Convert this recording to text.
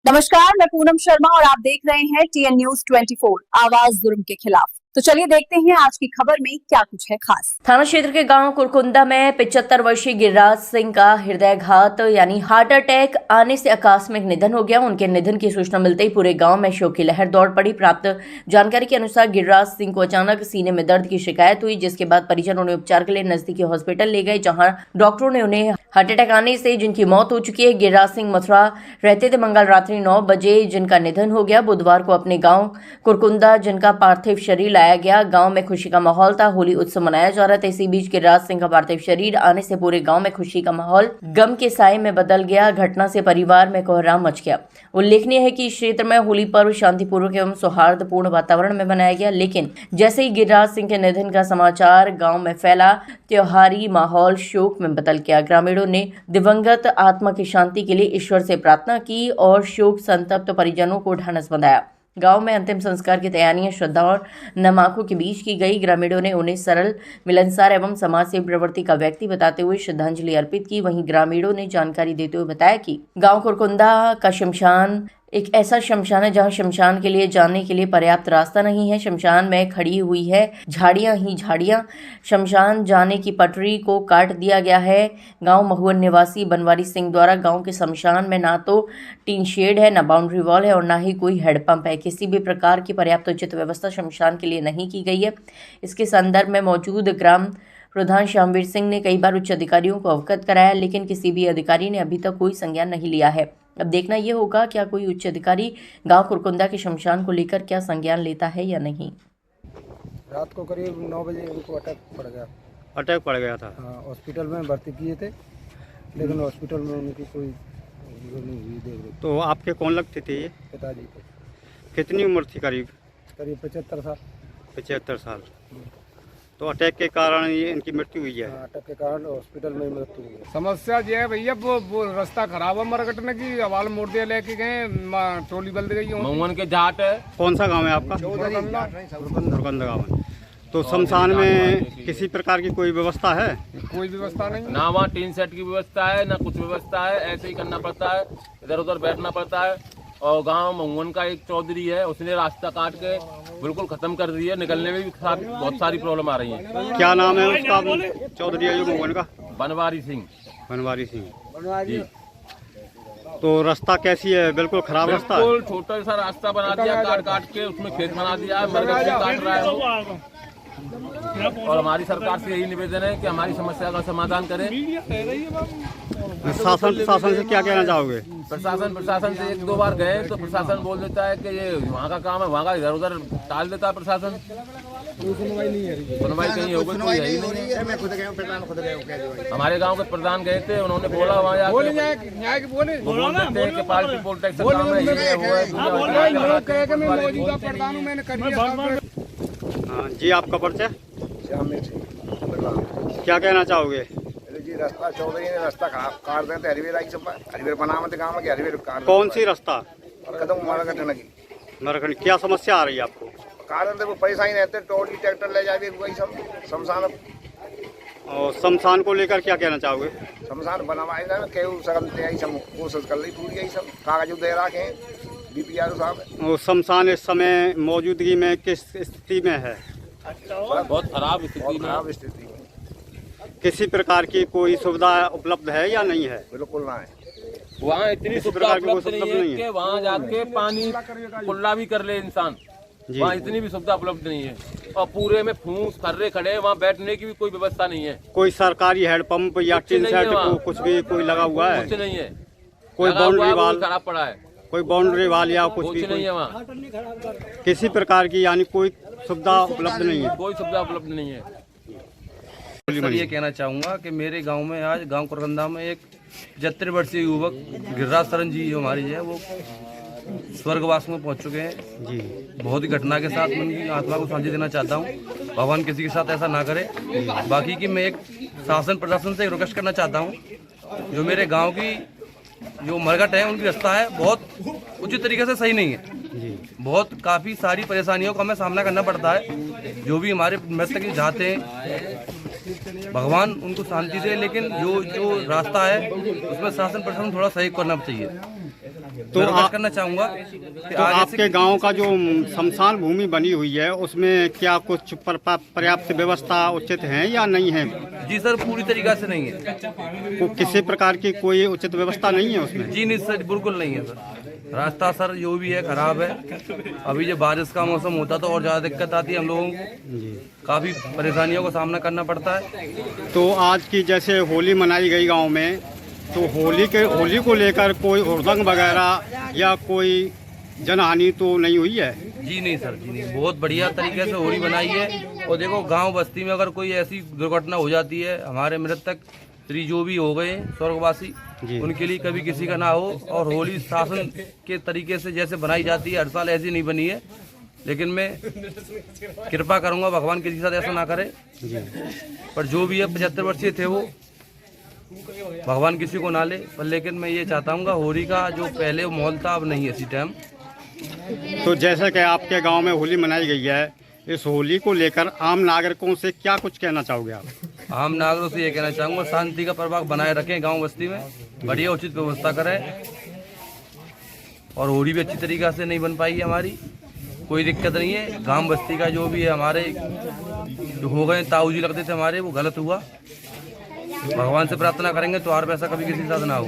नमस्कार, मैं पूनम शर्मा और आप देख रहे हैं TN News 24 आवाज जुर्म के खिलाफ। तो चलिए देखते हैं आज की खबर में क्या कुछ है खास। थाना क्षेत्र के गांव कुरकुंदा में 75 वर्षीय गिरिराज सिंह का हृदयघात यानी हार्ट अटैक आने से आकस्मिक निधन हो गया। उनके निधन की सूचना मिलते ही पूरे गांव में शोक की लहर दौड़ पड़ी। प्राप्त जानकारी के अनुसार गिरिराज सिंह को अचानक सीने में दर्द की शिकायत हुई, जिसके बाद परिजन उन्हें उपचार के लिए नजदीकी हॉस्पिटल ले गए, जहाँ डॉक्टरों ने उन्हें हार्ट अटैक आने से जिनकी मौत हो चुकी है। गिरिराज सिंह मथुरा रहते थे। मंगल रात्रि 9 बजे जिनका निधन हो गया। बुधवार को अपने गांव कुरकुंदा जिनका पार्थिव शरीर लाया गया। गांव में खुशी का माहौल था, होली उत्सव मनाया जा रहा था। इसी बीच गिरिराज सिंह का पार्थिव शरीर आने से पूरे गांव में खुशी का माहौल गम के साए में बदल गया। घटना से परिवार में कोहराम मच गया। उल्लेखनीय है कि इस क्षेत्र में होली पर्व शांतिपूर्वक एवं सौहार्दपूर्ण वातावरण में मनाया गया, लेकिन जैसे ही गिरिराज सिंह के निधन का समाचार गांव में फैला, त्योहारी माहौल शोक में बदल गया। ग्रामीणों ने दिवंगत आत्मा की शांति के लिए ईश्वर से प्रार्थना की और शोक संतप्त परिजनों को ढांढस बंधाया। गांव में अंतिम संस्कार की तैयारियां श्रद्धा और नम आंखों के बीच की गई। ग्रामीणों ने उन्हें सरल, मिलनसार एवं समाज सेवी प्रवृत्ति का व्यक्ति बताते हुए श्रद्धांजलि अर्पित की। वहीं ग्रामीणों ने जानकारी देते हुए बताया कि गांव कुरकुंदा का शमशान एक ऐसा शमशान है जहां शमशान के लिए जाने के लिए पर्याप्त रास्ता नहीं है। शमशान में खड़ी हुई है झाड़ियां ही झाड़ियां। शमशान जाने की पटरी को काट दिया गया है। गांव महुअन निवासी बनवारी सिंह द्वारा गांव के शमशान में ना तो टीन शेड है, ना बाउंड्री वॉल है और ना ही कोई हेडपंप है। किसी भी प्रकार की पर्याप्त उचित व्यवस्था शमशान के लिए नहीं की गई है। इसके संदर्भ में मौजूद ग्राम प्रधान श्यामवीर सिंह ने कई बार उच्च अधिकारियों को अवगत कराया, लेकिन किसी भी अधिकारी ने अभी तक कोई संज्ञान नहीं लिया है। अब देखना ये होगा क्या कोई उच्च अधिकारी गांव कुरकुंदा के शमशान को लेकर क्या संज्ञान लेता है या नहीं। रात को करीब 9 बजे उनको अटैक पड़ गया था। हाँ, हॉस्पिटल में भर्ती किए थे, लेकिन हॉस्पिटल में उनकी कोई नहीं हुई। देख तो आपके कौन लगते थे ये? पिताजी को। कितनी उम्र थी? करीब 75 साल। 75 साल। तो अटैक के कारण ये इनकी मृत्यु हुई है। अटैक के कारण हॉस्पिटल में मृत्यु हुई है। समस्या ये है भैया, वो रास्ता खराब है मरकटने की, अवाल मोड़ दिया लेके गए, ट्रोली बल गई मऊन के जाट है। कौन सा गांव है आपका? कुरकुंदा गाँव है। तो शमशान में किसी प्रकार की कोई व्यवस्था है? कोई व्यवस्था नहीं, ना वहाँ टीन सेट की व्यवस्था है, ना कुछ व्यवस्था है। ऐसे ही करना पड़ता है, इधर उधर बैठना पड़ता है। और गांव मऊन का एक चौधरी है, उसने रास्ता काट के बिल्कुल खत्म कर दिया। निकलने में भी बहुत सारी प्रॉब्लम आ रही है। क्या नाम है उसका? चौधरी है जो मऊन का? बनवारी सिंह। बनवारी सिंह जी। तो रास्ता कैसी है? बिल्कुल खराब रास्ता है। बिल्कुल छोटा सा रास्ता बना दिया, काट काट के उसमें खेत बना दिया है, मरकट काट रहा है। और हमारी सरकार से यही निवेदन है कि हमारी समस्या का समाधान करें। प्रशासन से क्या कहना चाहोगे? प्रशासन से 1-2 बार गए तो प्रशासन बोल देता है कि ये वहाँ का काम है, वहाँ का इधर उधर टाल देता है प्रशासन। सुनवाई कहीं होगी कोई है ही नहीं। हमारे गांव के प्रधान गए थे, उन्होंने बोला वहाँ बोल देते हैं कि पार्टी पोल हाँ जी, आपका परिचय? श्यामवीर सिंह। क्या कहना चाहोगे? जी, रास्ता चौधरी ने रास्ता खराब काट देते। हरिवीर आई सब हरिवीर बनावत गाँव में हरिवीर काट। कौन सी रास्ता? कदम मरकटने की। मरकट। क्या समस्या आ रही है आपको? कारण देखो पैसा ही रहते, ट्रॉली ट्रैक्टर ले जाके वही सब शमशान। और शमशान को लेकर क्या कहना चाहोगे? शमशान बनवाएगा ना, केहू सकल यही सब कोशिश कर रही पूरी, यही सब कागज दे रखे DPRO साहब। और शमशान इस समय मौजूदगी में किस स्थिति में है? बहुत खराब स्थिति में। किसी प्रकार की कोई सुविधा उपलब्ध है या नहीं है? बिल्कुल ना है। वहाँ इतनी सुविधा उपलब्ध नहीं है कि वहाँ जाके पानी कुल्ला भी कर ले इंसान। वहाँ इतनी भी सुविधा उपलब्ध नहीं है। और पूरे में फूस खर्रे खड़े हैं, वहाँ बैठने की भी कोई व्यवस्था नहीं है। कोई सरकारी हेडपंप या टीन सेट कुछ भी कोई लगा हुआ है? कुछ नहीं है। कोई बाउंड्री वाल खराब पड़ा है? कोई बाउंड्री वाल या कुछ भी नहीं है वहाँ। किसी प्रकार की यानी कोई सुविधा उपलब्ध नहीं है? कोई सुविधा उपलब्ध नहीं है। सर, ये कहना चाहूँगा कि मेरे गांव में आज गांव कुरकुंदा में एक 75 वर्षीय युवक गिरिराज शरण जी जो हमारी है वो स्वर्गवास में पहुंच चुके हैं जी। बहुत ही घटना के साथ मैं उनकी आत्मा को शांति देना चाहता हूँ। भगवान किसी के साथ ऐसा ना करे। बाकी की मैं एक शासन प्रशासन से रिक्वेस्ट करना चाहता हूँ, जो मेरे गाँव की जो मरकट है उनकी रास्ता है बहुत उचित तरीके से सही नहीं है। बहुत काफ़ी सारी परेशानियों का हमें सामना करना पड़ता है। जो भी हमारे मृतक जाते हैं भगवान उनको शांति दे, लेकिन जो रास्ता है उसमें शासन प्रशासन थोड़ा सही करना चाहिए। तो रिक्वेस्ट करना चाहूँगा कि तो आपके गांव का जो शमशान भूमि बनी हुई है उसमें क्या कुछ पर्याप्त व्यवस्था उचित है या नहीं है? जी सर, पूरी तरीका से नहीं है। किसी प्रकार की कोई उचित व्यवस्था नहीं है उसमें? जी नहीं सर, बिल्कुल नहीं है सर। रास्ता सर जो भी है खराब है। अभी जब बारिश का मौसम होता तो और ज़्यादा दिक्कत आती है, हम लोगों को काफ़ी परेशानियों का सामना करना पड़ता है। तो आज की जैसे होली मनाई गई गांव में, तो होली को लेकर कोई हुड़दंग वगैरह या कोई जनहानि तो नहीं हुई है? जी नहीं सर, जी नहीं, बहुत बढ़िया तरीके से होली बनाई है। और देखो गांव बस्ती में अगर कोई ऐसी दुर्घटना हो जाती है, हमारे मृतक श्री जो भी हो गए स्वर्गवासी, उनके लिए कभी किसी का ना हो। और होली शासन के तरीके से जैसे बनाई जाती है, हर साल ऐसी नहीं बनी है, लेकिन मैं कृपा करूंगा भगवान किसी के साथ ऐसा ना करे। पर जो भी है 75 वर्षीय थे वो, भगवान किसी को ना ले। पर लेकिन मैं ये चाहता हूँ होली का जो पहले माहौल था अब नहीं है इसी टाइम। तो जैसे कि आपके गांव में होली मनाई गई है, इस होली को लेकर आम नागरिकों से क्या कुछ कहना चाहोगे आप? आम नागरिकों से ये कहना चाहूँगा शांति का प्रभाव बनाए रखें, गांव बस्ती में बढ़िया उचित व्यवस्था करें। और होली भी अच्छी तरीक़ा से नहीं बन पाई है हमारी, कोई दिक्कत नहीं है। गांव बस्ती का जो भी है हमारे जो हो गए ताऊजी लगते थे हमारे, वो गलत हुआ। भगवान से प्रार्थना करेंगे तो और वैसा कभी किसी के साथ ना हो।